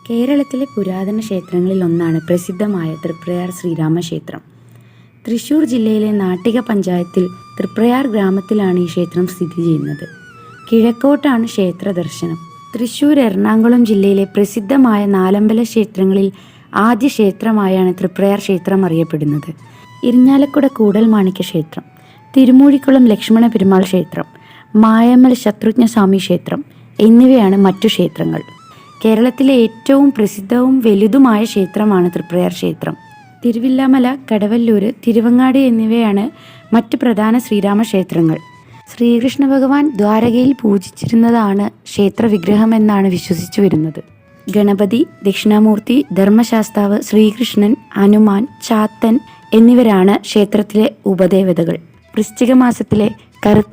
കേരളത്തിലെ പുരാതന ക്ഷേത്രങ്ങളിൽ ഒന്നാണ് പ്രസിദ്ധമായ തൃപ്രയാർ ശ്രീരാമക്ഷേത്രം. തൃശ്ശൂർ ജില്ലയിലെ നാട്ടിക പഞ്ചായത്തിൽ തൃപ്രയാർ ഗ്രാമത്തിലാണ് ഈ ക്ഷേത്രം സ്ഥിതി ചെയ്യുന്നത്. കിഴക്കോട്ടാണ് ക്ഷേത്ര ദർശനം. തൃശ്ശൂർ, എറണാകുളം ജില്ലയിലെ പ്രസിദ്ധമായ നാലമ്പല ക്ഷേത്രങ്ങളിൽ ആദ്യ ക്ഷേത്രമായാണ് തൃപ്രയാർ ക്ഷേത്രം അറിയപ്പെടുന്നത്. ഇരിഞ്ഞാലക്കുട കൂടൽമാണിക്യ ക്ഷേത്രം, തിരുമൂഴിക്കുളം ലക്ഷ്മണ പെരുമാൾ ക്ഷേത്രം, മായമ്മൽ ശത്രുഘ്നസ്വാമി ക്ഷേത്രം എന്നിവയാണ് മറ്റു ക്ഷേത്രങ്ങൾ. കേരളത്തിലെ ഏറ്റവും പ്രസിദ്ധവും വലുതുമായ ക്ഷേത്രമാണ് തൃപ്രയാർ ക്ഷേത്രം. തിരുവില്ലാമല, കടവല്ലൂർ, തിരുവങ്ങാട് എന്നിവയാണ് മറ്റ് പ്രധാന ശ്രീരാമക്ഷേത്രങ്ങൾ. ശ്രീകൃഷ്ണ ഭഗവാൻ ദ്വാരകയിൽ പൂജിച്ചിരുന്നതാണ് ക്ഷേത്ര വിഗ്രഹമെന്നാണ് വിശ്വസിച്ചു വരുന്നത്. ഗണപതി, ദക്ഷിണാമൂർത്തി, ധർമ്മശാസ്താവ്, ശ്രീകൃഷ്ണൻ, ഹനുമാൻ, ചാത്തൻ എന്നിവരാണ് ക്ഷേത്രത്തിലെ ഉപദേവതകൾ. വൃശ്ചിക മാസത്തിലെ കറുത്ത